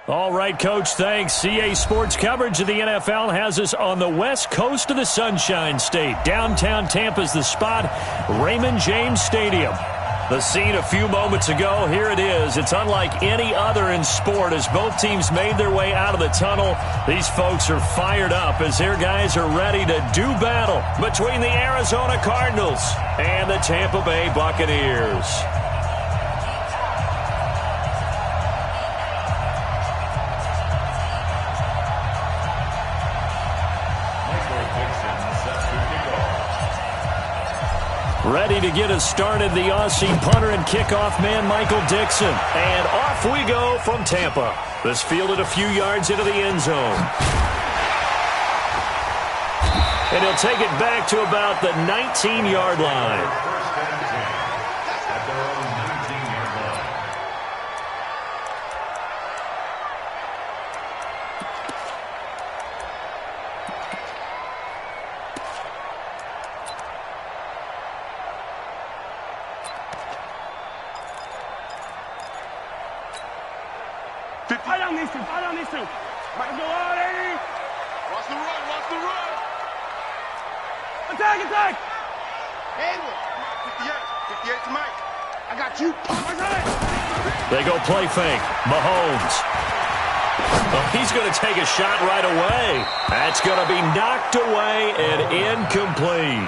All right, Coach, thanks. CA Sports coverage of the NFL has us on the west coast of the Sunshine State. Downtown Tampa's the spot, Raymond James Stadium. The scene a few moments ago, here it is. It's unlike any other in sport as both teams made their way out of the tunnel. These folks are fired up as their guys are ready to do battle between the Arizona Cardinals and the Tampa Bay Buccaneers. Ready to get us started, the Aussie punter and kickoff man, Michael Dixon. And off we go from Tampa. This fielded a few yards into the end zone. And he'll take it back to about the 19-yard line. Attack! Hayward, 58 to Mike. I got you. They go play fake. Mahomes. Oh, he's going to take a shot right away. That's going to be knocked away and incomplete.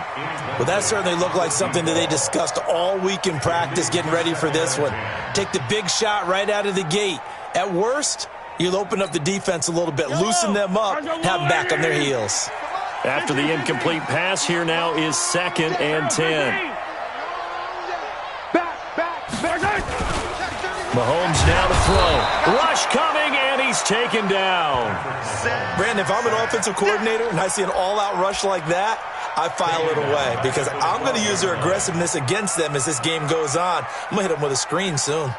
Well, that certainly looked like something that they discussed all week in practice getting ready for this one. Take the big shot right out of the gate. At worst, you'll open up the defense a little bit, loosen them up, have them back on their heels. After the incomplete pass, here now is 2nd and 10. Mahomes now to throw. Rush coming, and he's taken down. Brandon, if I'm an offensive coordinator and I see an all-out rush like that, I file it away because I'm going to use their aggressiveness against them as this game goes on. I'm going to hit them with a screen soon.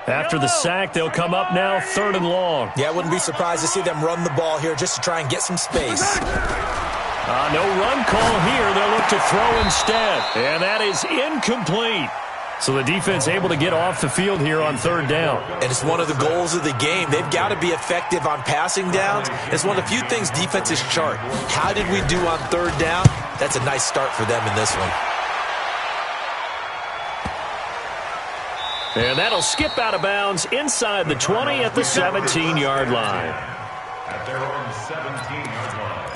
After the sack, they'll come up now 3rd and long. Yeah, I wouldn't be surprised to see them run the ball here just to try and get some space. No run call here. They'll look to throw instead. And that is incomplete. So the defense able to get off the field here on 3rd down. And it's one of the goals of the game. They've got to be effective on passing downs. It's one of the few things defenses chart. How did we do on 3rd down? That's a nice start for them in this one. And that'll skip out of bounds inside the 20 at the 17-yard line. At their own 17-yard line.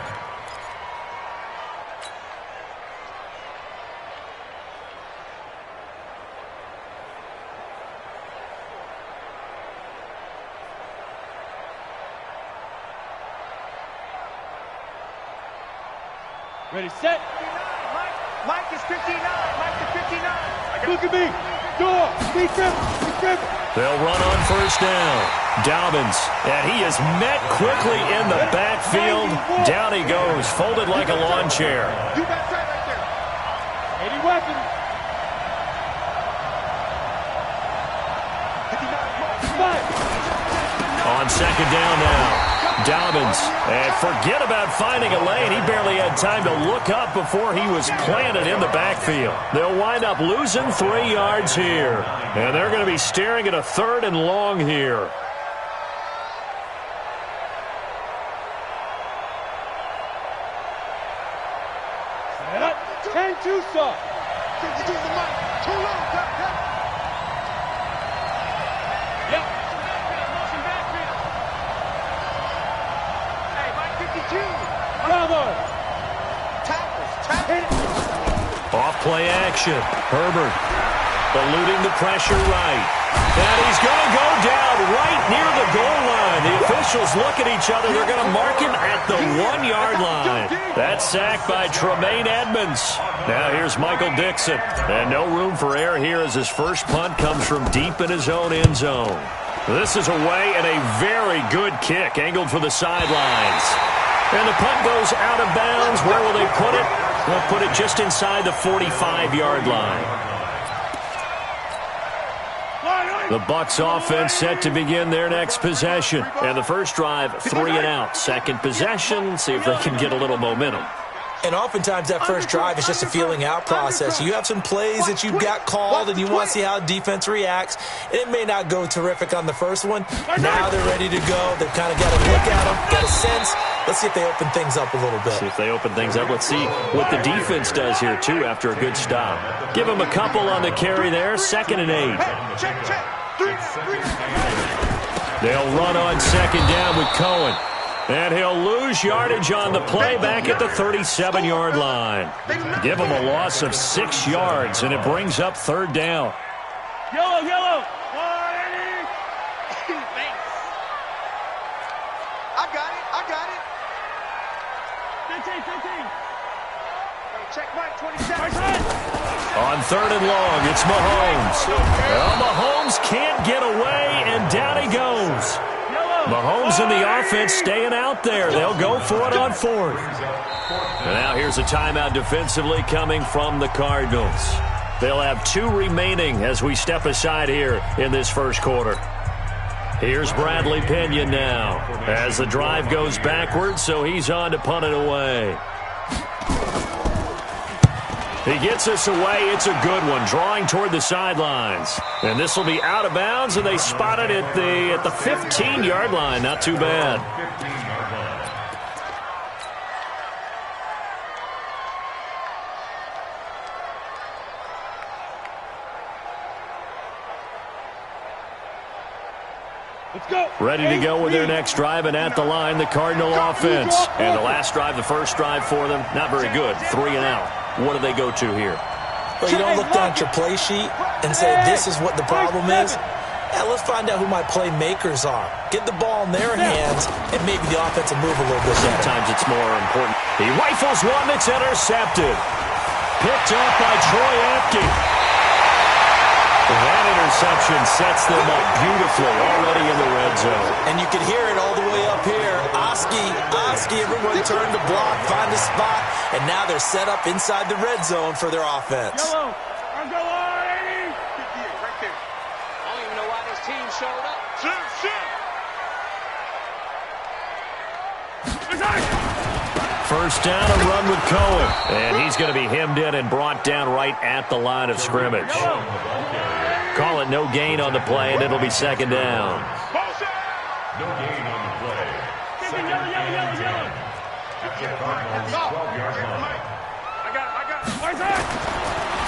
Ready, set. Mike is 59. Mike is 59. Look at me. Door. They'll run on 1st down. Dobbins, and he is met quickly in the backfield. Down he goes, folded like a lawn chair. You got tight right there. 80 weapon. 59. On 2nd down now. Dobbins, and forget about finding a lane. He barely had time to look up before he was planted in the backfield. They'll wind up losing 3 yards here. And they're going to be staring at a 3rd and long here. Set up. 10 too soft. 52 the mic. Too low. Yep. Bravo! Off play action. Herbert eluding the pressure right. And he's going to go down right near the goal line. The officials look at each other. They're going to mark him at the 1-yard line. That's sacked by Tremaine Edmonds. Now here's Michael Dixon. And no room for error here as his first punt comes from deep in his own end zone. This is away and a very good kick angled for the sidelines. And the punt goes out of bounds. Where will they put it? They'll put it just inside the 45-yard line. The Bucs offense set to begin their next possession. And the first drive, 3 and out. Second possession, see if they can get a little momentum. And oftentimes that first drive is just a feeling out process. You have some plays that you've got called and you want to see how defense reacts. And it may not go terrific on the first one. Now they're ready to go. They've kind of got a look at them, got a sense. Let's see if they open things up a little bit. See if they open things up. Let's see what the defense does here, too, after a good stop. Give them a couple on the carry there. 2nd and 8. They'll run on 2nd down with Cohen. And he'll lose yardage on the play back at the 37-yard line. Give him a loss of 6 yards, and it brings up 3rd down. Yellow, yellow. I got it. 15. Check Mike, 27. On 3rd and long, it's Mahomes. Well, Mahomes can't get away, and down he goes. Mahomes and the offense staying out there. They'll go for it on 4th. And now here's a timeout defensively coming from the Cardinals. They'll have 2 remaining as we step aside here in this first quarter. Here's Bradley Pinion now as the drive goes backwards, so he's on to punt it away. He gets us away. It's a good one, drawing toward the sidelines. And this will be out of bounds, and they spot it at the 15-yard line. Not too bad. Let's go. Ready to go with their next drive, and at the line, the Cardinal offense. And the last drive, the first drive for them, not very good. 3 and out. What do they go to here? Well, you don't look down at your play sheet and say, this is what the problem is. Yeah, let's find out who my playmakers are. Get the ball in their hands, and maybe the offense will move a little bit better. Sometimes it's more important. He rifles one that's intercepted. Picked up by Troy Apke. That interception sets them up beautifully already in the red zone. And you can hear it all the way up here. Oski, everyone turn to block, find a spot, and now they're set up inside the red zone for their offense. Yellow, I'm going 80. 58, right there. I don't even know why this team showed up. First down, a run with Cohen. And he's going to be hemmed in and brought down right at the line of scrimmage. Call it no gain on the play, and it'll be 2nd down. No gain on the play. 2nd down.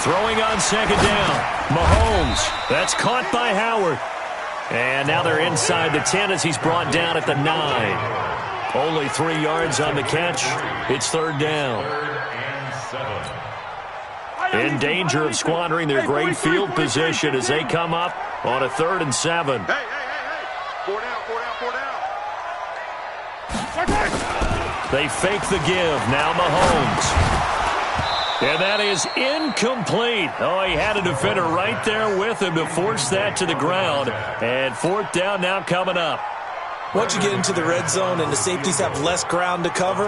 Throwing on 2nd down. Mahomes. That's caught by Howard. And now they're inside the 10 as he's brought down at the 9. Only 3 yards on the catch. It's 3rd down. 3rd and 7. In danger of squandering their great field position as they come up on a 3rd and 7. Hey. 4 down. They fake the give. Now Mahomes. And that is incomplete. Oh, he had a defender right there with him to force that to the ground. And 4th down now coming up. Once you get into the red zone and the safeties have less ground to cover,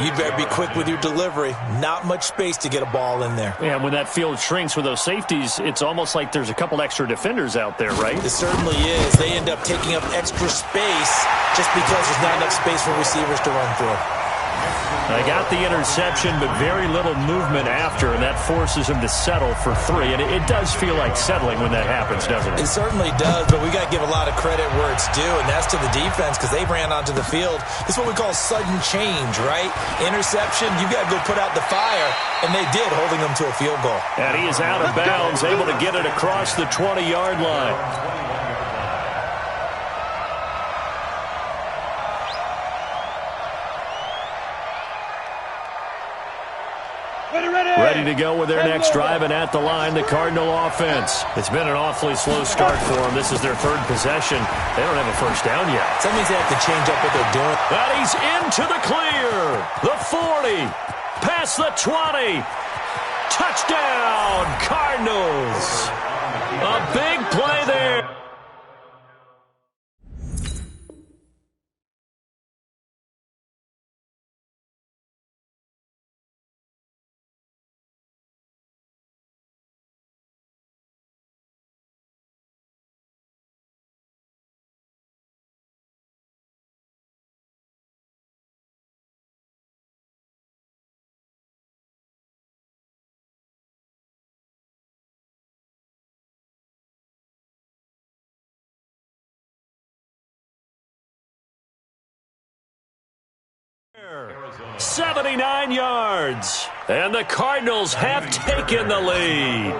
you'd better be quick with your delivery. Not much space to get a ball in there. Yeah, when that field shrinks with those safeties, it's almost like there's a couple extra defenders out there, right? It certainly is. They end up taking up extra space just because there's not enough space for receivers to run through. They got the interception, but very little movement after, and that forces them to settle for 3. And it does feel like settling when that happens, doesn't it? It certainly does, but we got to give a lot of credit where it's due, and that's to the defense because they ran onto the field. This is what we call sudden change, right? Interception, you got to go put out the fire, and they did, holding them to a field goal. And he is out of bounds, able to get it across the 20-yard line. Ready to go with their next drive, and at the line, the Cardinal offense. It's been an awfully slow start for them. This is their 3rd possession. They don't have a first down yet. So that means they have to change up what they're doing. And he's into the clear. The 40. Past the 20. Touchdown, Cardinals. A big play there. 79 yards. And the Cardinals have taken the lead.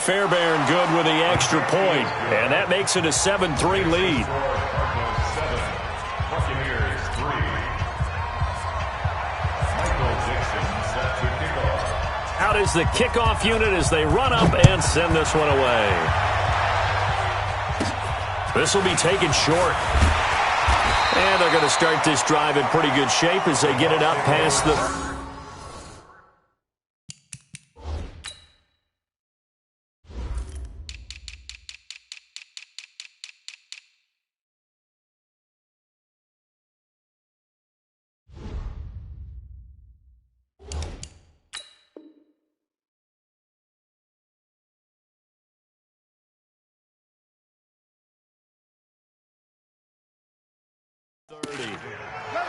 Fairbairn good with the extra point, and that makes it a 7-3 lead. Out is the kickoff unit as they run up and send this one away. This will be taken short. And they're going to start this drive in pretty good shape as they get it up past the...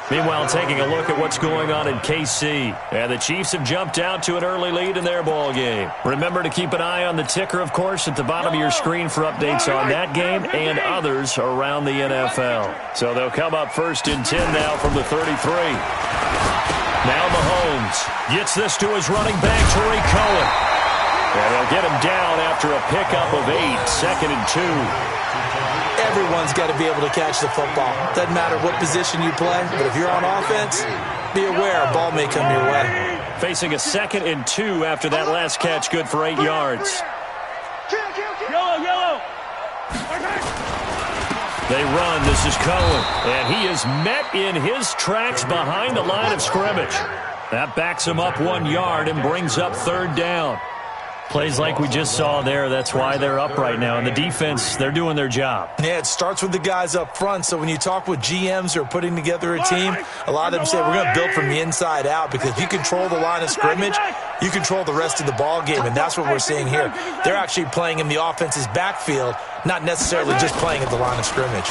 Meanwhile, taking a look at what's going on in KC. And the Chiefs have jumped out to an early lead in their ball game. Remember to keep an eye on the ticker, of course, at the bottom of your screen for updates on that game and others around the NFL. So they'll come up 1st and 10 now from the 33. Now Mahomes gets this to his running back, Tariq Cohen. And they'll get him down after a pickup of 8, 2nd and 2. Everyone's got to be able to catch the football. Doesn't matter what position you play, but if you're on offense, be aware a ball may come your way. Facing a 2nd and 2 after that last catch, good for 8 yards. Yellow. They run. This is Cohen, and he is met in his tracks behind the line of scrimmage. That backs him up 1 yard and brings up 3rd down. Plays like we just saw there, that's why they're up right now. And the defense, they're doing their job. Yeah, it starts with the guys up front. So when you talk with GMs who are putting together a team, a lot of them say we're going to build from the inside out, because if you control the line of scrimmage, you control the rest of the ball game, and that's what we're seeing here. They're actually playing in the offense's backfield, not necessarily just playing at the line of scrimmage.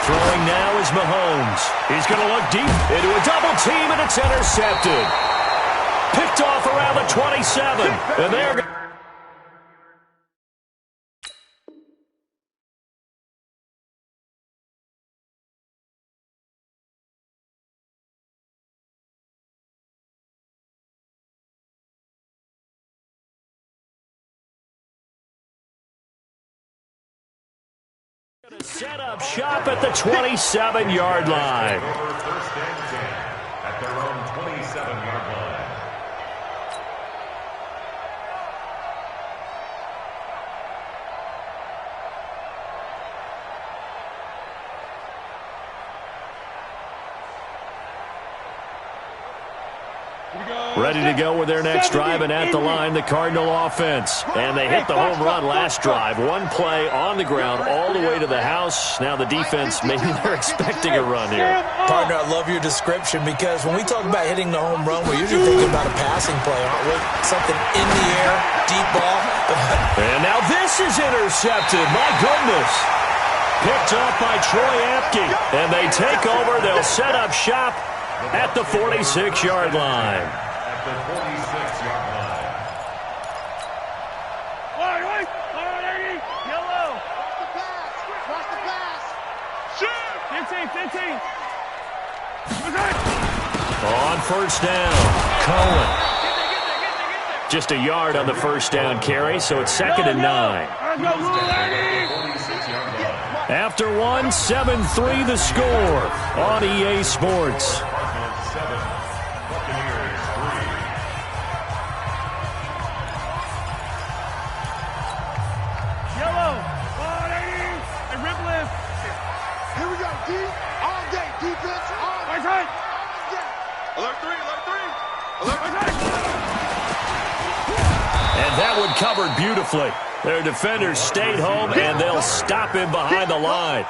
Throwing now is Mahomes. He's going to look deep into a double team, and it's intercepted. Picked off around the 27, and they're... Set up shop at the 27-yard line. First and 10 at their own 27-yard line. Ready to go with their next drive, and at the line, the Cardinal offense. And they hit the home run last drive. One play on the ground all the way to the house. Now the defense, maybe they're expecting a run here. Partner, I love your description, because when we talk about hitting the home run, we're usually thinking about a passing play, aren't we? Something in the air, deep ball. And now this is intercepted. My goodness. Picked off by Troy Apke. And they take over. They'll set up shop at the 46-yard line. At the 46-yard line. Yellow. Watch the pass. Shoot. 15. On 1st down, Cohen. Just a yard on the 1st down carry, so it's 2nd and 9. After one, 7-3 the score on EA Sports. Covered beautifully. Their defenders stayed home, and they'll stop him behind the line.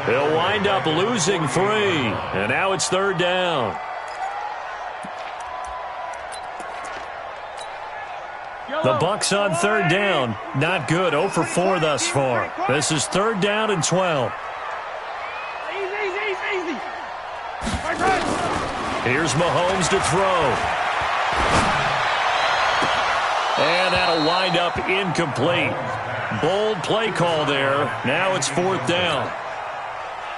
They'll wind up losing 3, and now it's 3rd down. The Bucs on 3rd down. Not good. 0 for 4 thus far. This is 3rd down and 12. Easy. Here's Mahomes to throw. And that'll wind up incomplete. Bold play call there. Now it's 4th down.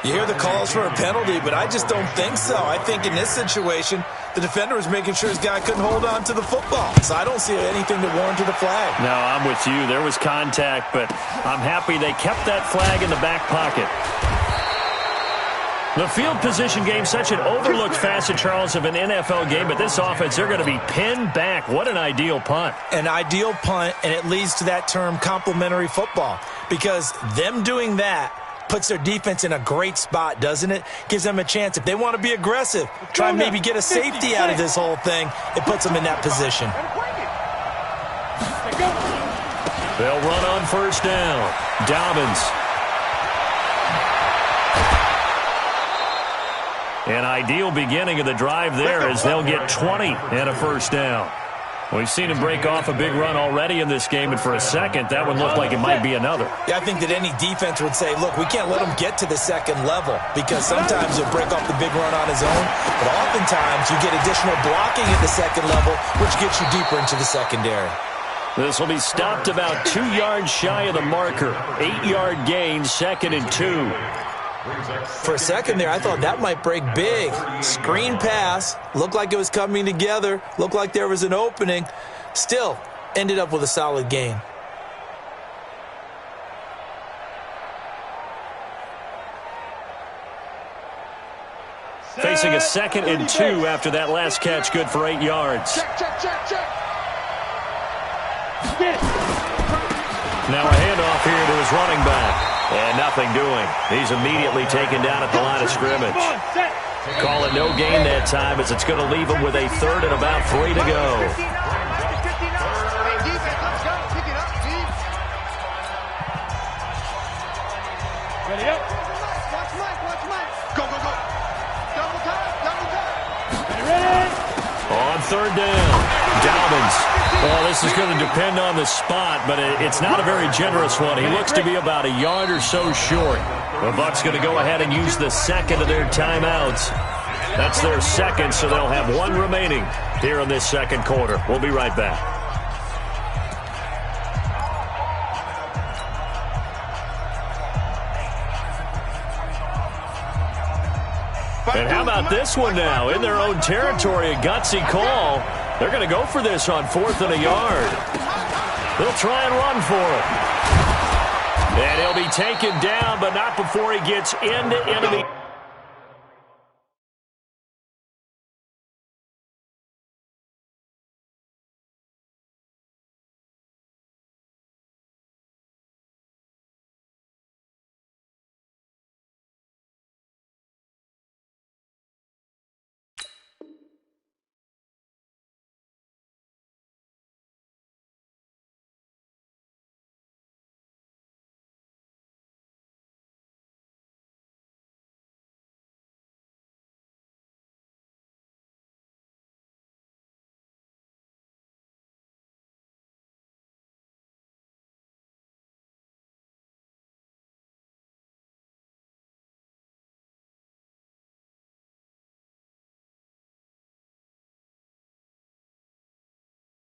You hear the calls for a penalty, but I just don't think so. I think in this situation, the defender was making sure his guy couldn't hold on to the football. So I don't see anything that warranted a flag. No, I'm with you. There was contact, but I'm happy they kept that flag in the back pocket. The field position game, such an overlooked facet, Charles, of an NFL game, but this offense, they're going to be pinned back. What an ideal punt. An ideal punt, and it leads to that term complementary football, because them doing that puts their defense in a great spot, doesn't it? Gives them a chance. If they want to be aggressive, try and maybe get a safety out of this whole thing, it puts them in that position. They'll run on first down. Dobbins. An ideal beginning of the drive there as they'll get 20 and a first down. We've seen him break off a big run already in this game, and for a second, that one looked like it might be another. Yeah, I think that any defense would say, look, we can't let him get to the second level, because sometimes he'll break off the big run on his own, but oftentimes you get additional blocking at the second level, which gets you deeper into the secondary. This will be stopped about 2 yards shy of the marker. 8-yard gain, 2nd and 2. For a second there, I thought that might break big. Screen pass, looked like it was coming together, looked like there was an opening. Still, ended up with a solid gain. Facing a 2nd and 2 after that last catch, good for 8 yards. Check. Now a handoff here to his running back. And nothing doing. He's immediately taken down at the line of scrimmage. Call it no gain that time, as it's going to leave him with a 3rd and about 3 to go. Ready up. Watch Mike. Go. Double time. Ready. On 3rd down, Dobbins. Well, this is going to depend on the spot, but it's not a very generous one. He looks to be about a yard or so short. The Bucs going to go ahead and use the 2nd of their timeouts. That's their 2nd, so they'll have 1 remaining here in this 2nd quarter. We'll be right back. And how about this one now? In their own territory, a gutsy call. They're going to go for this on 4th and a yard. They'll try and run for it. And he'll be taken down, but not before he gets into enemy.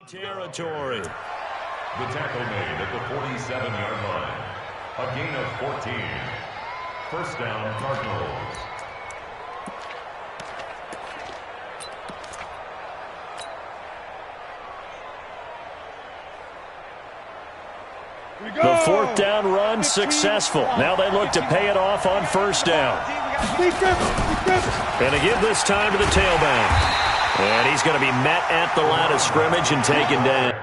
Territory. The tackle made at the 47-yard line. A gain of 14. First down, Cardinals. The 4th down run successful. Now they look to pay it off on 1st down. And to give this time to the tailback. And he's going to be met at the line of scrimmage and taken down.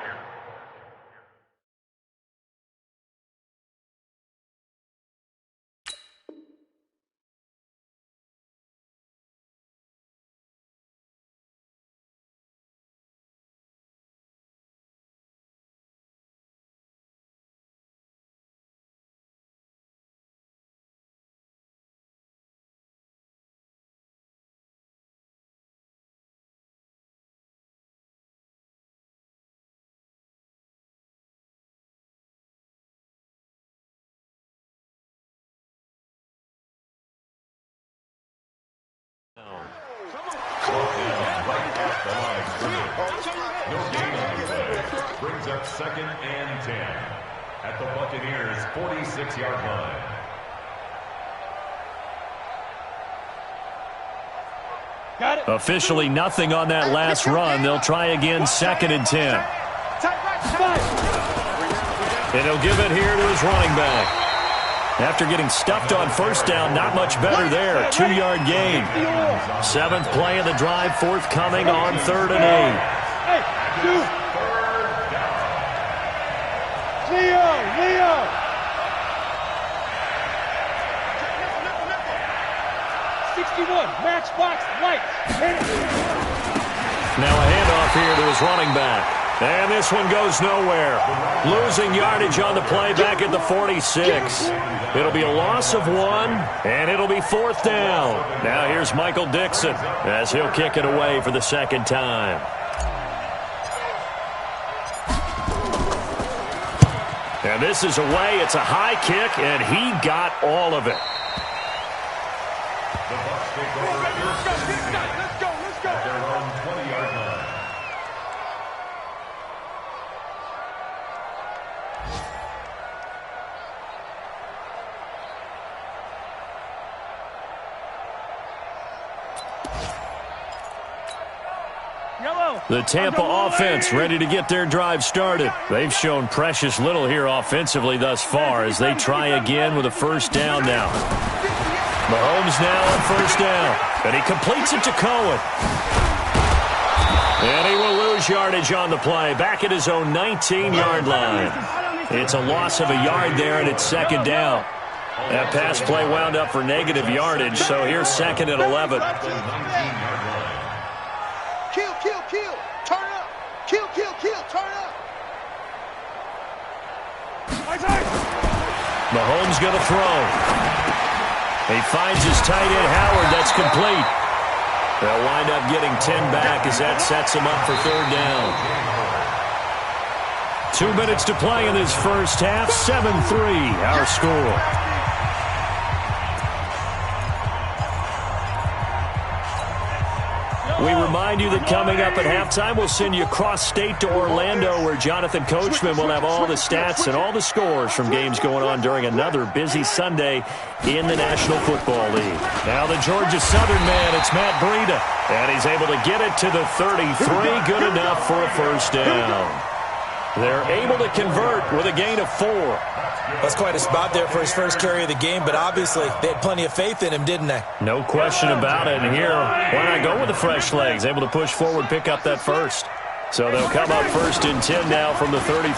Right at the line of scrimmage. No gain on the play. Brings up 2nd and 10 at the Buccaneers' 46-yard line. Officially nothing on that last run. They'll try again, 2nd and 10. And he'll give it here to his running back. After getting stuffed on 1st down, not much better there. 2-yard gain. 7th play of the drive, forthcoming on 3rd and 8. Leo! 61, matchbox, lights. Now a handoff here to his running back. And this one goes nowhere. Losing yardage on the play back at the 46. It'll be a loss of 1, and it'll be 4th down. Now here's Michael Dixon as he'll kick it away for the 2nd time. And this is away. It's a high kick, and he got all of it. The Bucs take over. Let's go. At their own 20-yard line. The Tampa offense ready to get their drive started. They've shown precious little here offensively thus far as they try again with a 1st down now. Mahomes now on 1st down, and he completes it to Cohen. And he will lose yardage on the play, back at his own 19-yard line. It's a loss of a yard there, and it's 2nd down. That pass play wound up for negative yardage, so here's 2nd and 11. Kill, turn up. Kill, turn up. Mahomes going to throw. He finds his tight end, Howard. That's complete. They'll wind up getting 10 back as that sets him up for 3rd down. 2 minutes to play in this first half. 7-3, our score. We remind you that coming up at halftime, we'll send you cross-state to Orlando, where Jonathan Coachman will have all the stats and all the scores from games going on during another busy Sunday in the National Football League. Now the Georgia Southern man, it's Matt Breida, and he's able to get it to the 33, good enough for a 1st down. They're able to convert with a gain of 4. That's quite a spot there for his first carry of the game, but obviously they had plenty of faith in him, didn't they? No question about it. And here, why not go with the fresh legs? Able to push forward, pick up that 1st. So they'll come up 1st and 10 now from the 33.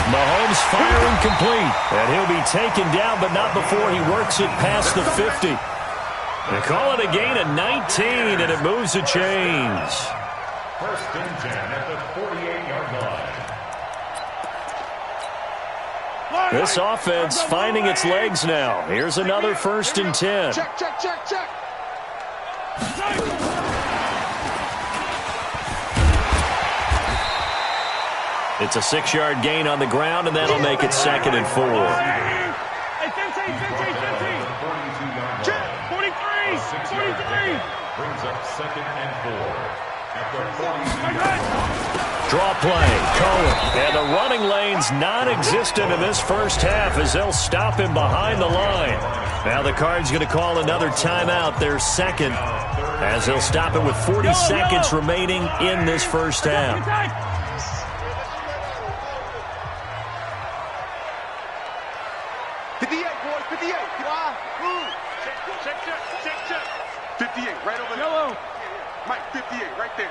Mahomes firing complete. And he'll be taken down, but not before he works it past the 50. They call it a gain of 19, and it moves the chains. 1st and 10 at the 48-yard line. This offense finding its legs now. Here's another 1st and 10. Check. It's a 6-yard gain on the ground, and that'll make it 2nd and 4. Hey, 43. Brings up 2nd and 4. At the 40. Draw play, Cohen. And the running lane's non-existent in this first half as they'll stop him behind the line. Now the Cards going to call another timeout, their 2nd, as they'll stop it with 40 seconds remaining in this first half. 58, boys, 58. Check. 58, right over there. Yellow. Mike, 58, right there.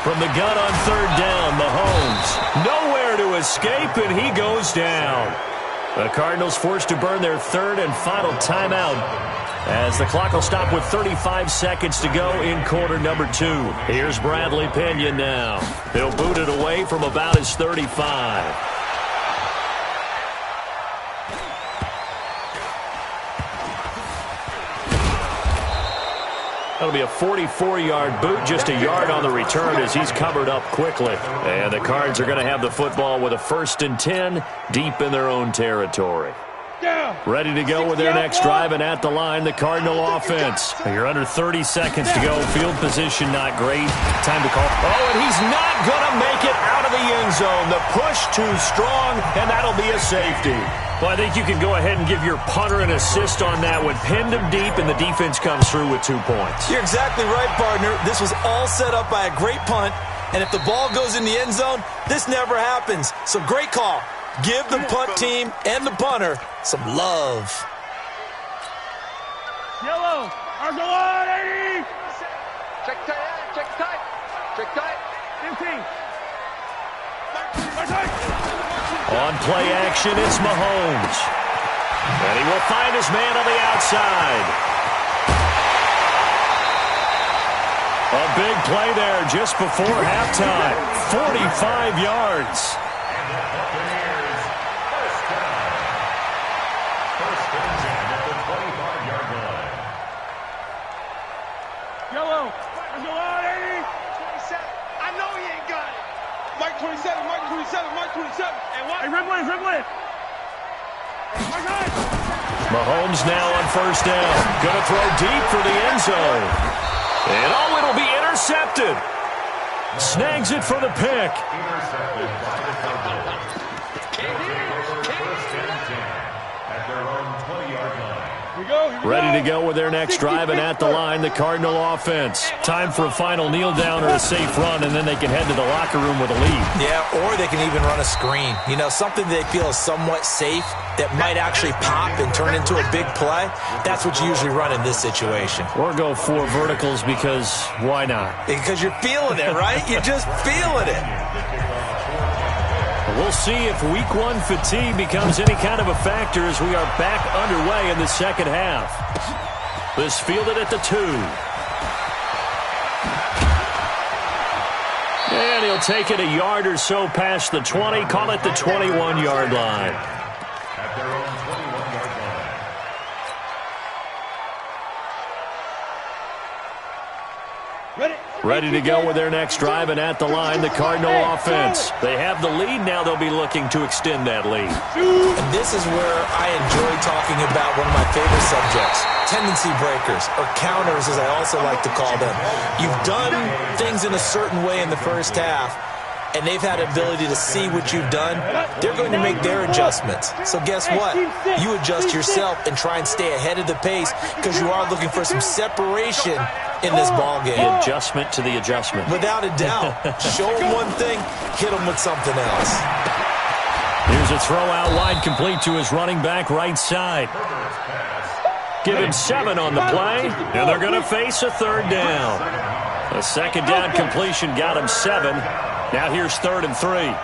From the gun on 3rd down, Mahomes. Nowhere to escape, and he goes down. The Cardinals forced to burn their 3rd and final timeout as the clock will stop with 35 seconds to go in quarter number 2. Here's Bradley Pinion now. He'll boot it away from about his 35. That'll be a 44-yard boot, just a yard on the return as he's covered up quickly. And the Cards are going to have the football with a 1st and 10 deep in their own territory. Ready to go with their next drive, and at the line, the Cardinal offense. You're under 30 seconds to go. Field position not great. Time to call. Oh, and he's not going to make it out of the end zone. The push too strong, and that'll be a safety. Well, I think you can go ahead and give your punter an assist on that one. Pinned him deep, and the defense comes through with 2 points. You're exactly right, partner. This was all set up by a great punt, and if the ball goes in the end zone, this never happens. So great call. Give the punt team and the punter some love. Yellow. Argolon, 80. Check tight. Check tight. Check tight. 15. On play action, it's Mahomes. And he will find his man on the outside. A big play there just before halftime. 45 yards. Yellow. Argolon, 80. 27. I know he ain't got it. Mike 27. Mike 27. Mike 27. And what? Hey, Rimley. Mahomes now on first down. Going to throw deep for the end zone. And oh, it'll be intercepted. Snags it for the pick. Intercepted by the Cardinals. First and 10 at their own 20-yard line. Ready to go with their next drive, and at the line, the Cardinal offense. Time for a final kneel down or a safe run, and then they can head to the locker room with a lead. Yeah, or they can even run a screen. You know, something they feel is somewhat safe that might actually pop and turn into a big play. That's what you usually run in this situation. Or go 4 verticals because why not? Because you're feeling it, right? You're just feeling it. We'll see if Week 1 fatigue becomes any kind of a factor as we are back underway in the second half. This fielded at the 2. And he'll take it a yard or so past the 20, call it the 21-yard line. At their own 21-yard line. Ready to go with their next drive, and at the line, the Cardinal offense. They have the lead. Now they'll be looking to extend that lead. And this is where I enjoy talking about one of my favorite subjects, tendency breakers, or counters as I also like to call them. You've done things in a certain way in the first half, and they've had ability to see what you've done. They're going to make their adjustments. So guess what? You adjust yourself and try and stay ahead of the pace because you are looking for some separation in this ballgame. The adjustment to the adjustment. Without a doubt. Show them one thing, hit them with something else. Here's a throw out wide, complete to his running back right side. Give him 7 on the play, and they're going to face a third down. A second down completion got him 7. Now here's 3rd and 3.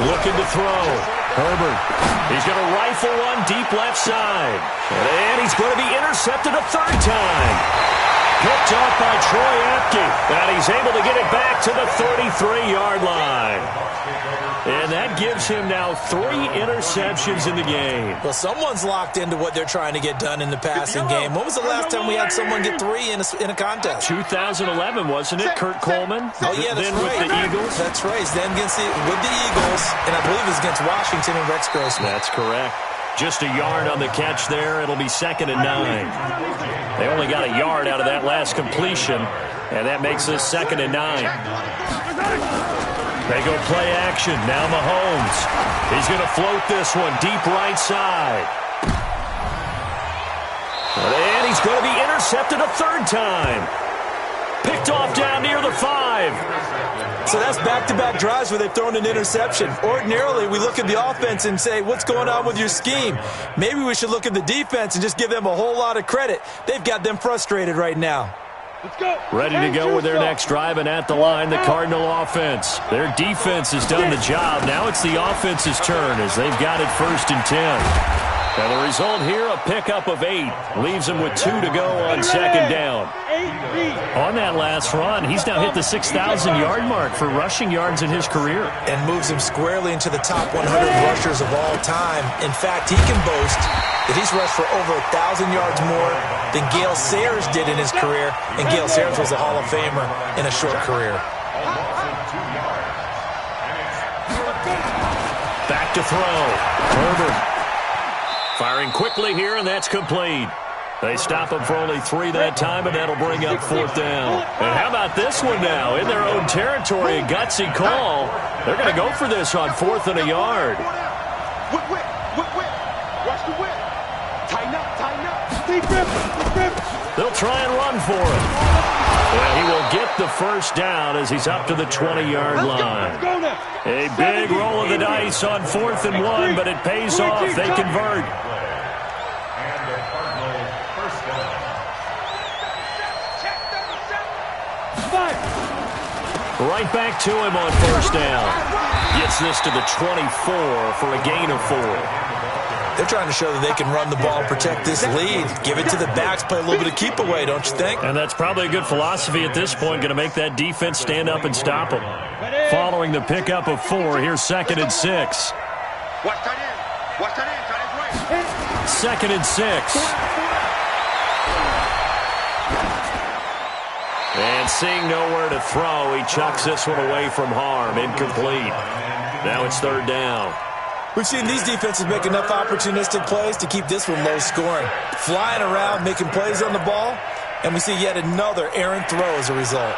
Looking to throw. Herbert. He's going to rifle one deep left side. And he's going to be intercepted a 3rd time. Picked off by Troy Apke. And he's able to get it back to the 33-yard line. And that gives him now 3 interceptions in the game. Well, someone's locked into what they're trying to get done in the passing game. When was the last time we had someone get 3 in a contest? 2011, wasn't it? Kurt Coleman? Oh, yeah, that's then right. with the Eagles? That's right. Then with the Eagles, and I believe it was against Washington and Rex Grossman. That's correct. Just a yard on the catch there. It'll be 2nd and 9. They only got a yard out of that last completion, and that makes this 2nd and 9. They go play action. Now Mahomes. He's going to float this one deep right side. And he's going to be intercepted a 3rd time. Picked off down near the 5. So that's back-to-back drives where they've thrown an interception. Ordinarily, we look at the offense and say, what's going on with your scheme? Maybe we should look at the defense and just give them a whole lot of credit. They've got them frustrated right now. Let's go. Ready to go with their next drive, and at the line, the Cardinal offense. Their defense has done the job. Now it's the offense's turn as they've got it 1st and 10. And the result here, a pickup of 8. Leaves them with 2 to go on 2nd down. On that last run, he's now hit the 6,000-yard mark for rushing yards in his career. And moves him squarely into the top 100 rushers of all time. In fact, he can boast that he's rushed for over 1,000 yards more than Gale Sayers did in his career. And Gale Sayers was a Hall of Famer in a short career. back to throw. Herbert firing quickly here, and that's complete. They stop him for only 3 that time, and that'll bring up 4th down. And how about this one now? In their own territory, a gutsy call. They're going to go for this on 4th and a yard. Whip. Watch the whip. Tighten up. Deep grip. They'll try and run for it. And he will get the 1st down as he's up to the 20-yard line. A big roll of the dice on 4th and 1, but it pays off. They convert. Right back to him on 1st down. Gets this to the 24 for a gain of 4. They're trying to show that they can run the ball and protect this lead. Give it to the backs, play a little bit of keep away, don't you think? And that's probably a good philosophy at this point, going to make that defense stand up and stop them. Following the pickup of 4, here's 2nd and 6. Watch tight end. 2nd and 6. And seeing nowhere to throw, he chucks this one away from harm. Incomplete. Now it's 3rd down. We've seen these defenses make enough opportunistic plays to keep this one low scoring. Flying around, making plays on the ball, and we see yet another errant throw as a result.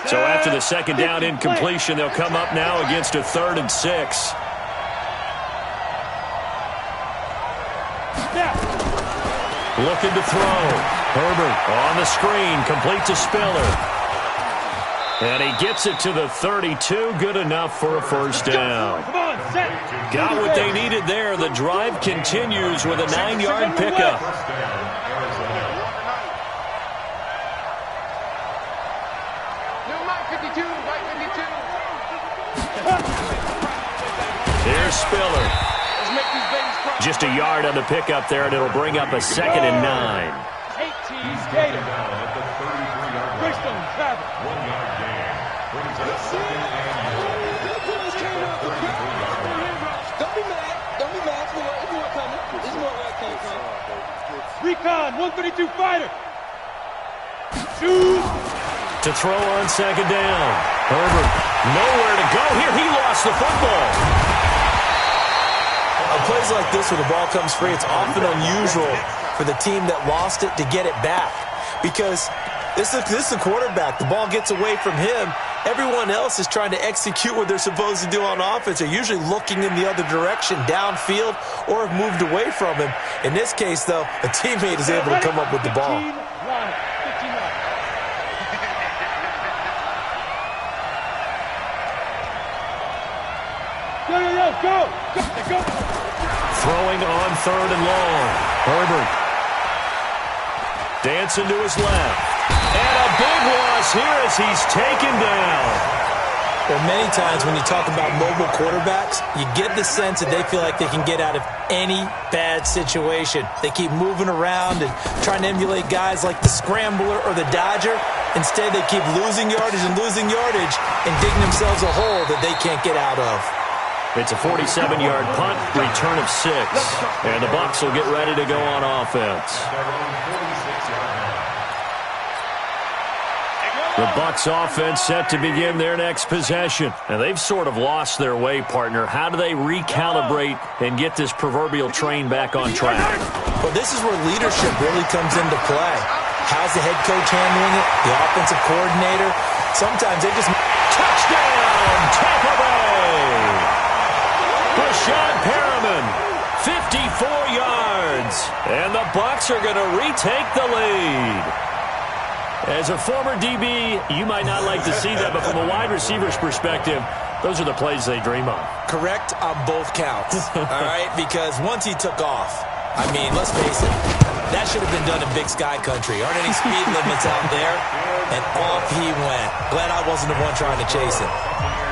So after the 2nd down incompletion, they'll come up now against a 3rd and 6. Looking to throw. Herbert on the screen, complete to Spiller. And he gets it to the 32, good enough for a 1st down. Got what they needed there. The drive continues with a 9-yard pickup. Here's Spiller. Just a yard on the pickup there, and it'll bring up a 2nd and 9. 18 Gator. Greystone Travis. 1-yard gain. Brings up 2nd and 1. Don't be mad. It's more coming. It's more where it came from. Recon, 132 fighter. Shoot. To throw on 2nd down. Herbert, nowhere to go here. He lost the football. On plays like this where the ball comes free, it's often unusual for the team that lost it to get it back. Because this is the quarterback. The ball gets away from him. Everyone else is trying to execute what they're supposed to do on offense. They're usually looking in the other direction, downfield, or have moved away from him. In this case, though, a teammate is able to come up with the ball. Go. Throwing on 3rd and long. Herbert dancing to his left. And a big loss here as he's taken down. Well, many times when you talk about mobile quarterbacks, you get the sense that they feel like they can get out of any bad situation. They keep moving around and trying to emulate guys like the scrambler or the dodger. Instead, they keep losing yardage and digging themselves a hole that they can't get out of. It's a 47-yard punt, return of 6. And the Bucs will get ready to go on offense. The Bucs offense set to begin their next possession. And they've sort of lost their way, partner. How do they recalibrate and get this proverbial train back on track? Well, this is where leadership really comes into play. How's the head coach handling it? The offensive coordinator? Sometimes they just... Touchdown, Tampa Bay! Rashad Perriman, 54 yards. And the Bucs are going to retake the lead. As a former DB, you might not like to see that, but from a wide receiver's perspective, those are the plays they dream of. Correct on both counts, all right? Because once he took off, I mean, let's face it, that should have been done in Big Sky Country. Aren't any speed limits out there? And off he went. Glad I wasn't the one trying to chase him.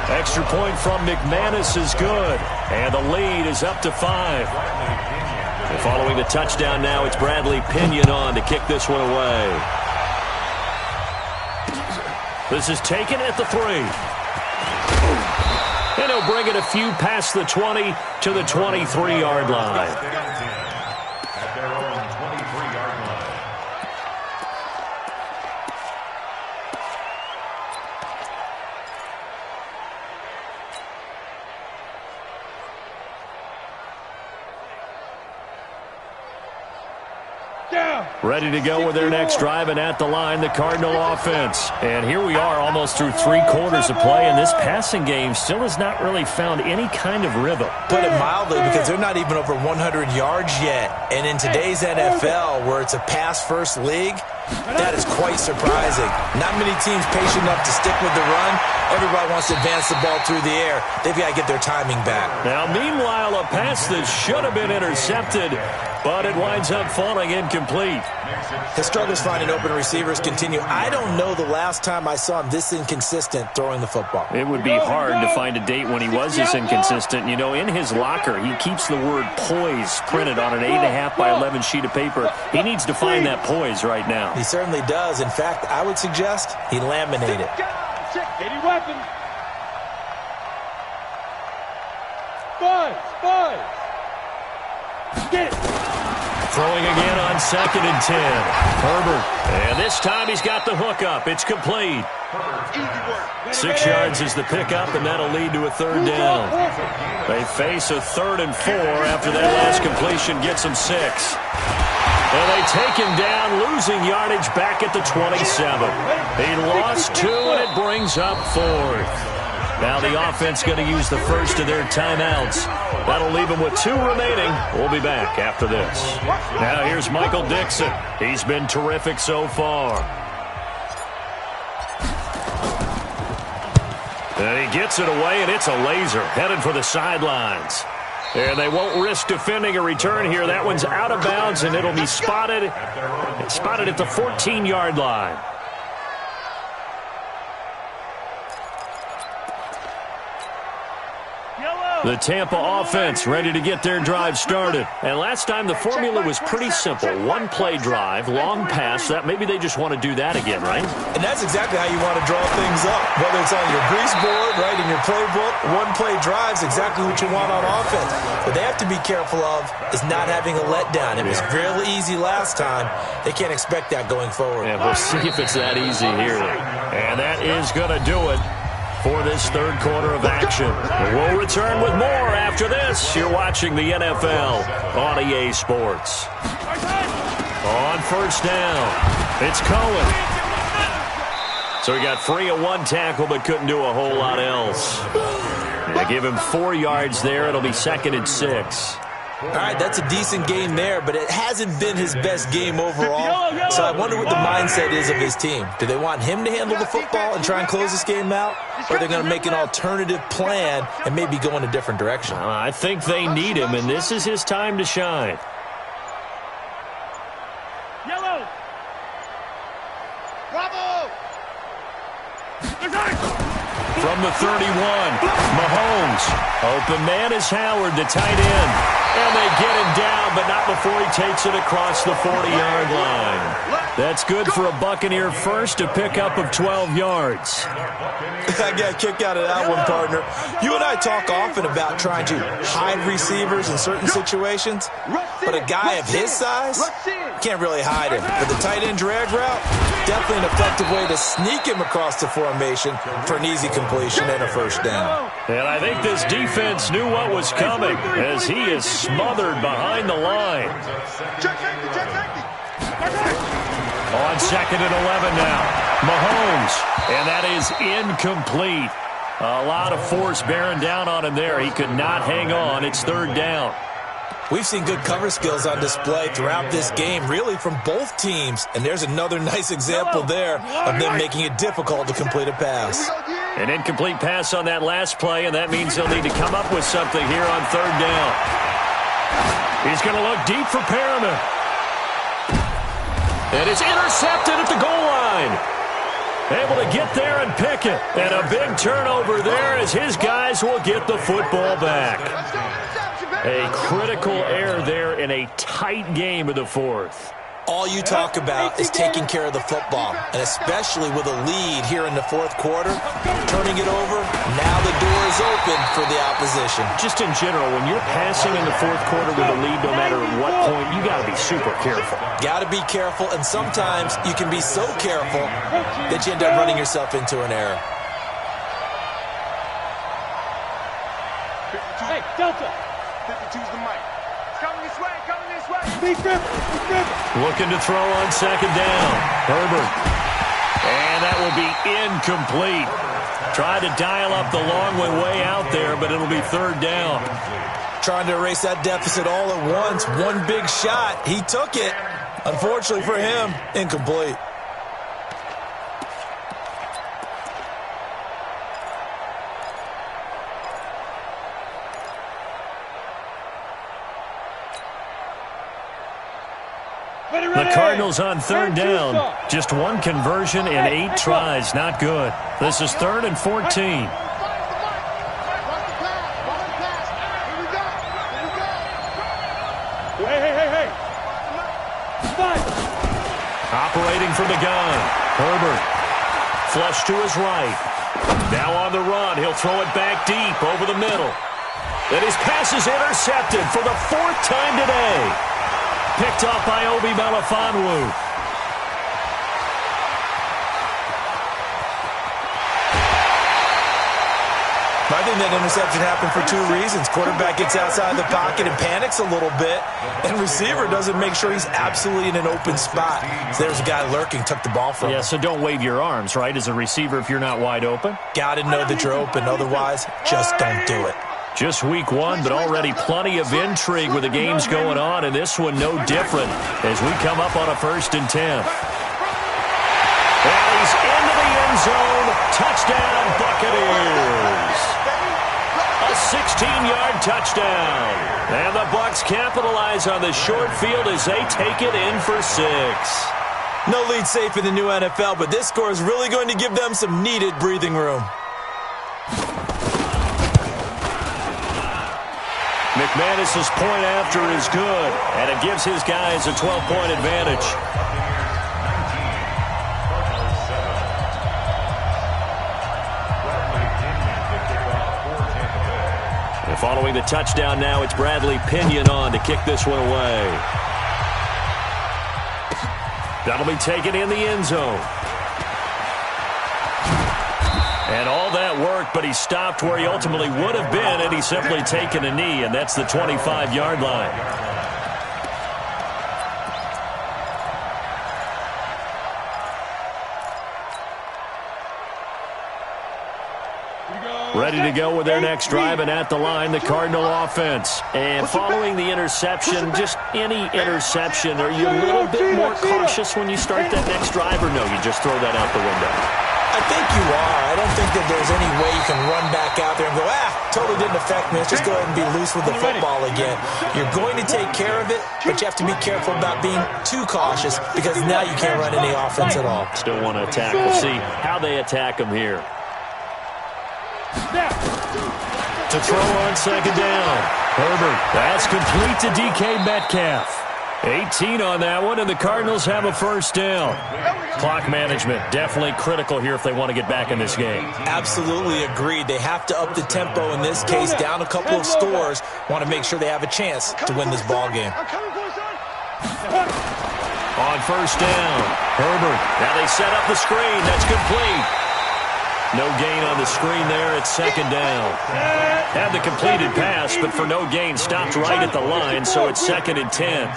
Extra point from McManus is good. And the lead is up to 5. And following the touchdown now, it's Bradley Pinion on to kick this one away. This is taken at the 3. And he'll bring it a few past the 20 to the 23-yard line. Ready to go with their next drive, and at the line, the Cardinal offense. And here we are almost through 3 quarters of play, and this passing game still has not really found any kind of rhythm. Put it mildly, because they're not even over 100 yards yet. And in today's NFL, where it's a pass-first league, that is quite surprising. Not many teams patient enough to stick with the run. Everybody wants to advance the ball through the air. They've got to get their timing back. Now, meanwhile, a pass that should have been intercepted, but it winds up falling incomplete. His struggles finding open receivers continue. I don't know the last time I saw him this inconsistent throwing the football. It would be hard to find a date when he was this inconsistent. You know, in his locker, he keeps the word poise printed on an 8.5 by 11 sheet of paper. He needs to find that poise right now. He certainly does. In fact, I would suggest he laminate it. 80 weapons. 5. Get it. Throwing again on 2nd and 10. Herbert. And this time he's got the hook up. It's complete. 6 yards is the pickup, and that'll lead to a 3rd down. They face a 3rd and 4 after that last completion gets them 6. And they take him down, losing yardage back at the 27. He lost 2, and it brings up 4th. Now the offense going to use the first of their timeouts. That'll leave them with 2 remaining. We'll be back after this. Now here's Michael Dixon. He's been terrific so far. And he gets it away, and it's a laser headed for the sidelines. And they won't risk defending a return here. That one's out of bounds, and it'll be spotted at the 14-yard line. The Tampa offense ready to get their drive started. And last time the formula was pretty simple. 1-play drive, long pass. That maybe they just want to do that again, right? And that's exactly how you want to draw things up. Whether it's on your grease board, right, in your playbook, 1-play drive's exactly what you want on offense. What they have to be careful of is not having a letdown. It was real easy last time. They can't expect that going forward. And we'll see if it's that easy here. And that is going to do it for this 3rd quarter of action. We'll return with more after this. You're watching the NFL on EA Sports. On 1st down, it's Cohen. So he got free of 1 tackle but couldn't do a whole lot else. They give him 4 yards there. It'll be 2nd and 6. All right, that's a decent game there, but it hasn't been his best game overall. So I wonder what the mindset is of his team. Do they want him to handle the football and try and close this game out? Or are they going to make an alternative plan and maybe go in a different direction? I think they need him, and this is his time to shine. Yellow. Bravo. From the 31, Mahomes. Open man is Howard, the tight end. And they get him down, but not before he takes it across the 40-yard line. That's good for a Buccaneer first, a pickup of 12 yards. I got a kick out of that one, partner. You and I talk often about trying to hide receivers in certain situations, but a guy of his size can't really hide him. But the tight end drag route, definitely an effective way to sneak him across the formation for an easy completion and a 1st down. And I think this defense knew what was coming as he is smothered behind the line. Check safety. On 2nd and 11 now, Mahomes, and that is incomplete. A lot of force bearing down on him there. He could not hang on. It's 3rd down. We've seen good cover skills on display throughout this game, really from both teams. And there's another nice example there of them making it difficult to complete a pass. An incomplete pass on that last play, and that means they'll need to come up with something here on 3rd down. He's going to look deep for Perriman. And it's intercepted at the goal line. Able to get there and pick it. And a big turnover there as his guys will get the football back. A critical error there in a tight game of the 4th. All you talk about is taking care of the football, and especially with a lead here in the 4th quarter, turning it over, now the door is open for the opposition. Just in general, when you're passing in the 4th quarter with a lead, no matter what point, you got to be super careful. Got to be careful, and sometimes you can be so careful that you end up running yourself into an error. Hey, Delta. 52's the mic. Coming this way, coming this way. Looking to throw on second down. Herbert. And that will be incomplete. Tried to dial up the long way out there, but it'll be third down. Trying to erase that deficit all at once. One big shot. He took it. Unfortunately for him, incomplete. The Cardinals on third down. Just one conversion in 8 tries. Not good. This is 3rd and 14. Hey. Operating from the gun. Herbert. Flush to his right. Now on the run. He'll throw it back deep over the middle. And his pass is intercepted for the 4th time today. Picked off by Obi Melifonwu. I think that interception happened for 2 reasons. Quarterback gets outside the pocket and panics a little bit, and receiver doesn't make sure he's absolutely in an open spot. So there's a guy lurking, took the ball from him. Yeah, so don't wave your arms, right, as a receiver if you're not wide open? Got to know that you're open. Otherwise, just don't do it. Just week 1, but already plenty of intrigue with the games going on, and this one no different as we come up on a 1st and 10. And he's into the end zone. Touchdown, Buccaneers. A 16-yard touchdown. And the Bucs capitalize on the short field as they take it in for 6. No lead safe in the new NFL, but this score is really going to give them some needed breathing room. McManus's point after is good, and it gives his guys a 12-point advantage. And following the touchdown now, it's Bradley Pinion on to kick this one away. That'll be taken in the end zone. And all that worked, but he stopped where he ultimately would have been, and he's simply taken a knee, and that's the 25-yard line. Ready to go with their next drive, and at the line, the Cardinal offense. And following the interception, just any interception, are you a little bit more cautious when you start that next drive, or no, you just throw that out the window? I think you are. I don't think that there's any way you can run back out there and go, totally didn't affect me. Let's just go ahead and be loose with the football again. You're going to take care of it, but you have to be careful about being too cautious because now you can't run any offense at all. Still want to attack. We'll see how they attack him here. To throw on second down. Herbert. That's complete to DK Metcalf. 18 on that one, and the Cardinals have a 1st down. Clock management definitely critical here if they want to get back in this game. Absolutely agreed. They have to up the tempo in this case, down a couple of scores. Want to make sure they have a chance to win this ball game. On 1st down, Herbert. Now they set up the screen. That's complete. No gain on the screen there. It's 2nd down. Had the completed pass, but for no gain, stopped right at the line, so it's 2nd and 10.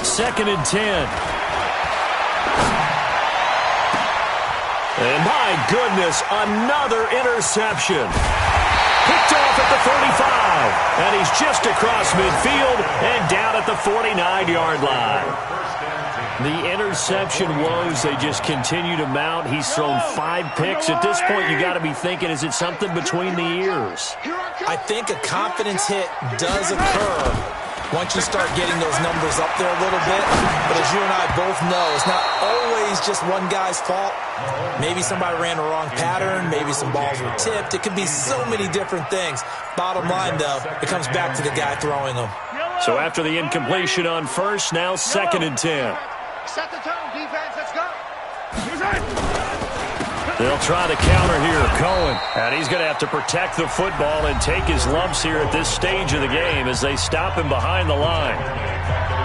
2nd and 10. And my goodness, another interception. Picked off at the 35. And he's just across midfield and down at the 49-yard line. The interception woes, they just continue to mount. He's thrown 5 picks. At this point, you got to be thinking, is it something between the ears? I think a confidence hit does occur once you start getting those numbers up there a little bit. But as you and I both know, it's not always just one guy's fault. Maybe somebody ran the wrong pattern. Maybe some balls were tipped. It could be so many different things. Bottom line, though, it comes back to the guy throwing them. So after the incompletion on 1st, now 2nd and 10. Set the tone, defense. Let's go. They'll try to counter here. Cohen. And he's going to have to protect the football and take his lumps here at this stage of the game as they stop him behind the line.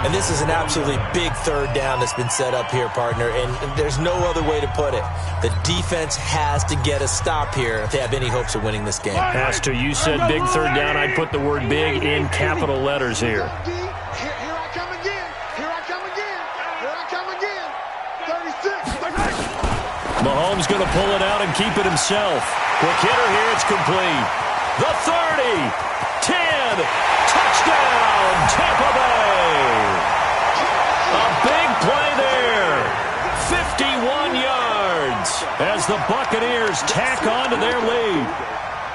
And this is an absolutely big third down that's been set up here, partner, and there's no other way to put it. The defense has to get a stop here if they have any hopes of winning this game. Has to. You said big third down. I'd put the word big in capital letters here. Here I come again. Here I come again. Here I come again. 36. Mahomes going to pull it out and keep it himself. Quick hitter here. It's complete. The 30. 10. Touchdown, Tampa Bay. A big play there. 51 yards as the Buccaneers tack on to their lead.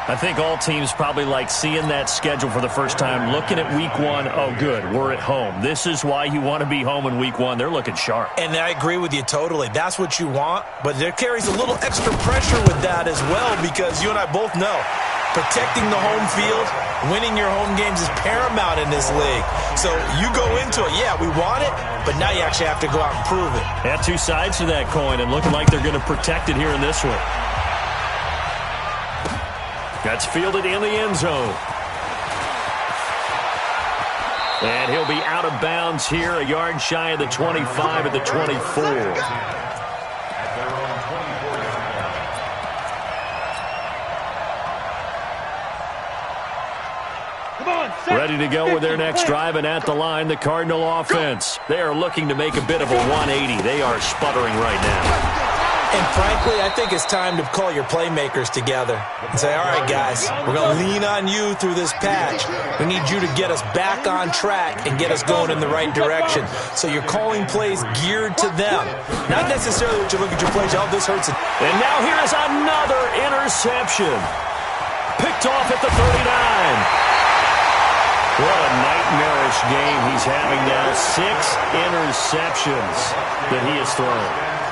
I think all teams probably like seeing that schedule for the first time, looking at week one. Oh, good, we're at home. This is why you want to be home in week one. They're looking sharp. And I agree with you totally. That's what you want, but there carries a little extra pressure with that as well because you and I both know protecting the home field, winning your home games is paramount in this league. So you go into it, yeah, we want it, but now you actually have to go out and prove it. Had two sides to that coin and looking like they're going to protect it here in this one. That's fielded in the end zone. And he'll be out of bounds here, a yard shy of the 25 at the 24. Ready to go with their next drive, and at the line, the Cardinal offense. They are looking to make a bit of a 180. They are sputtering right now. And frankly, I think it's time to call your playmakers together and say, all right, guys, we're going to lean on you through this patch. We need you to get us back on track and get us going in the right direction. So you're calling plays geared to them. Not necessarily what you look at your plays, oh, this hurts it. And now here is another interception. Picked off at the 39. What a nightmarish game he's having now. 6 interceptions that he has thrown.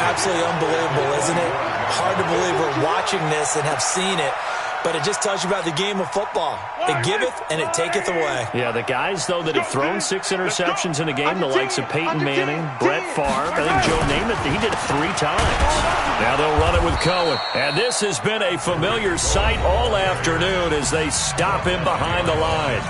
Absolutely unbelievable, isn't it? Hard to believe we're watching this and have seen it, but it just tells you about the game of football. It giveth and it taketh away. Yeah, the guys, though, that have thrown 6 interceptions in a game, the likes of Peyton Manning, Brett Favre, I think Joe Namath, he did it 3 times. Now they'll run it with Cohen. And this has been a familiar sight all afternoon as they stop him behind the line.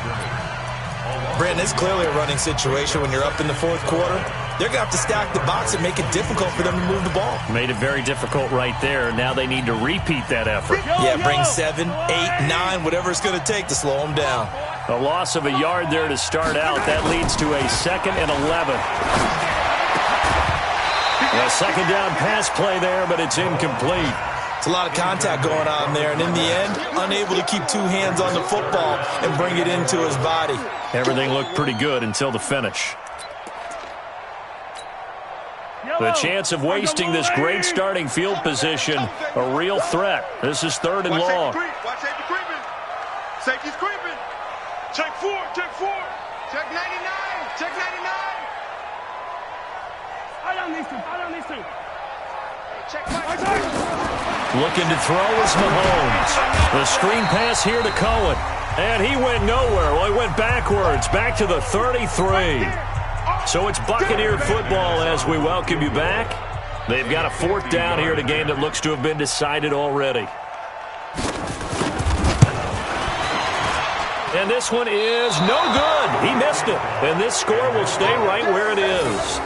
Brandon, it's clearly a running situation when you're up in the fourth quarter. They're going to have to stack the box and make it difficult for them to move the ball. Made it very difficult right there. Now they need to repeat that effort. Yeah, bring 7, 8, 9, whatever it's going to take to slow them down. A loss of a yard there to start out. That leads to a 2nd and 11. A second down pass play there, but it's incomplete. It's a lot of contact going on there, and in the end, unable to keep 2 hands on the football and bring it into his body. Everything looked pretty good until the finish. The chance of wasting this great starting field position, a real threat. This is 3rd and long. Watch safety creeping. Safety's creeping. Check 4, check 4. Check 99, check 99. I don't need to. Check 5. Looking to throw is Mahomes. The screen pass here to Cohen. And he went nowhere. Well, he went backwards, back to the 33. So it's Buccaneer football as we welcome you back. They've got a 4th down here in a game that looks to have been decided already. And this one is no good. He missed it. And this score will stay right where it is.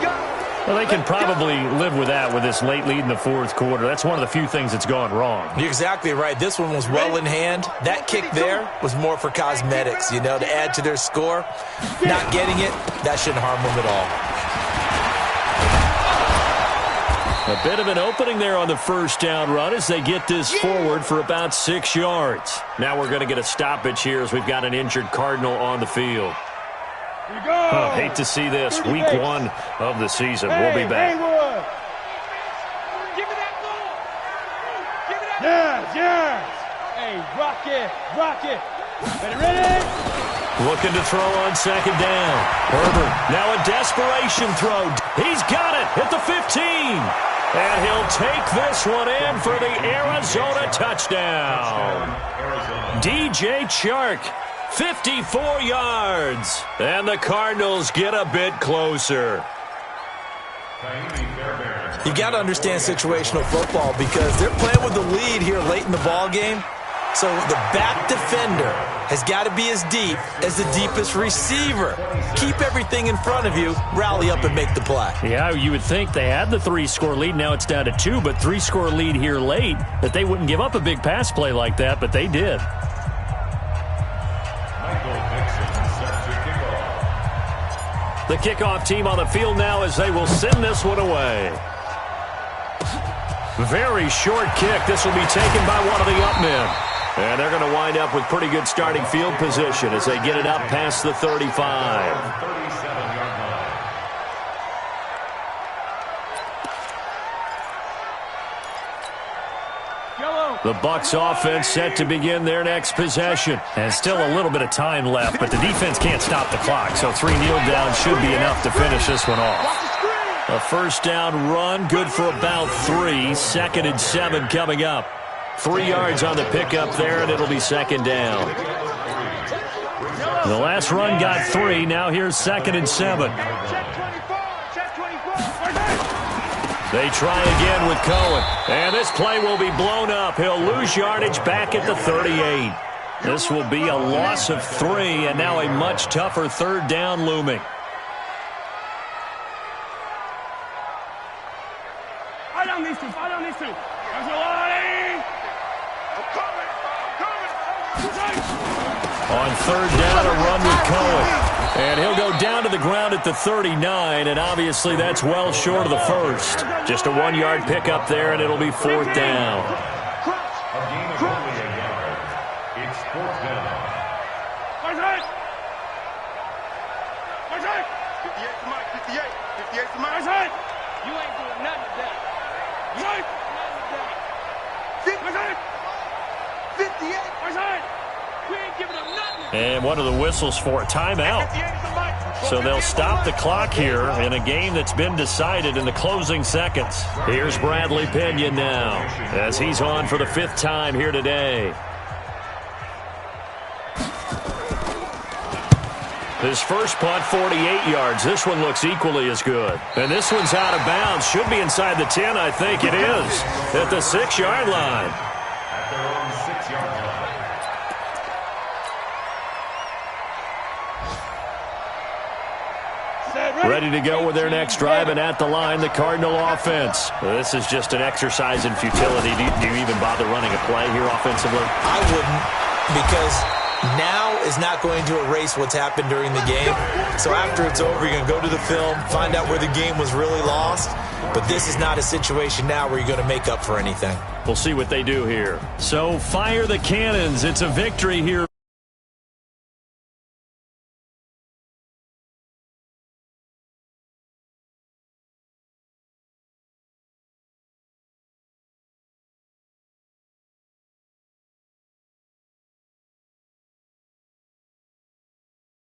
Well, they can probably live with that with this late lead in the 4th quarter. That's one of the few things that's gone wrong. You're exactly right. This one was well in hand. That kick there was more for cosmetics, you know, to add to their score. Not getting it, that shouldn't harm them at all. A bit of an opening there on the 1st down run as they get this forward for about 6 yards. Now we're going to get a stoppage here as we've got an injured Cardinal on the field. Oh, hate to see this. Week 1 of the season. We'll be back. Give me that ball. Yes. Hey, rock it. Ready? Looking to throw on 2nd down. Herbert, now a desperation throw. He's got it at the 15. And he'll take this one in for the Arizona touchdown. DJ Chark. 54 yards, and the Cardinals get a bit closer. You got to understand situational football because they're playing with the lead here late in the ball game. So the back defender has got to be as deep as the deepest receiver. Keep everything in front of you, rally up and make the play. Yeah, you would think they had the 3-score lead. Now it's down to 2, but 3-score lead here late, that they wouldn't give up a big pass play like that, but they did. The kickoff team on the field now as they will send this one away. Very short kick. This will be taken by one of the up men. And they're going to wind up with pretty good starting field position as they get it up past the 35. The Bucs offense set to begin their next possession. And still a little bit of time left, but the defense can't stop the clock, so 3 kneel downs should be enough to finish this one off. A first down run, good for about 3. 2nd and 7 coming up. 3 yards on the pickup there, and it'll be 2nd down. The last run got 3. Now here's 2nd and 7. They try again with Cohen. And this play will be blown up. He'll lose yardage back at the 38. This will be a loss of 3, and now a much tougher 3rd down looming. Fight on these two. Fight on these two. There's a line. I'm coming. On 3rd down, a run with Cohen. And he'll go down to the ground at the 39, and obviously that's well short of the first. Just a 1-yard pickup there, and it'll be 4th down. A gain of only a yard. It's 4th down. 58 to Mike. 58 to Mike. You ain't doing nothing today. You ain't doing nothing today. 58. We ain't giving them nothing. And what are the whistles for? Timeout. So they'll stop the clock here in a game that's been decided in the closing seconds. Here's Bradley Pinion now as he's on for the 5th time here today. His first punt, 48 yards. This one looks equally as good. And this one's out of bounds. Should be inside the 10, I think it is. At the 6-yard line. At their own 6-yard line. Ready to go with their next drive, and at the line, the Cardinal offense. This is just an exercise in futility. Do you even bother running a play here offensively? I wouldn't, because now is not going to erase what's happened during the game. So after it's over, you're going to go to the film, find out where the game was really lost. But this is not a situation now where you're going to make up for anything. We'll see what they do here. So fire the cannons. It's a victory here.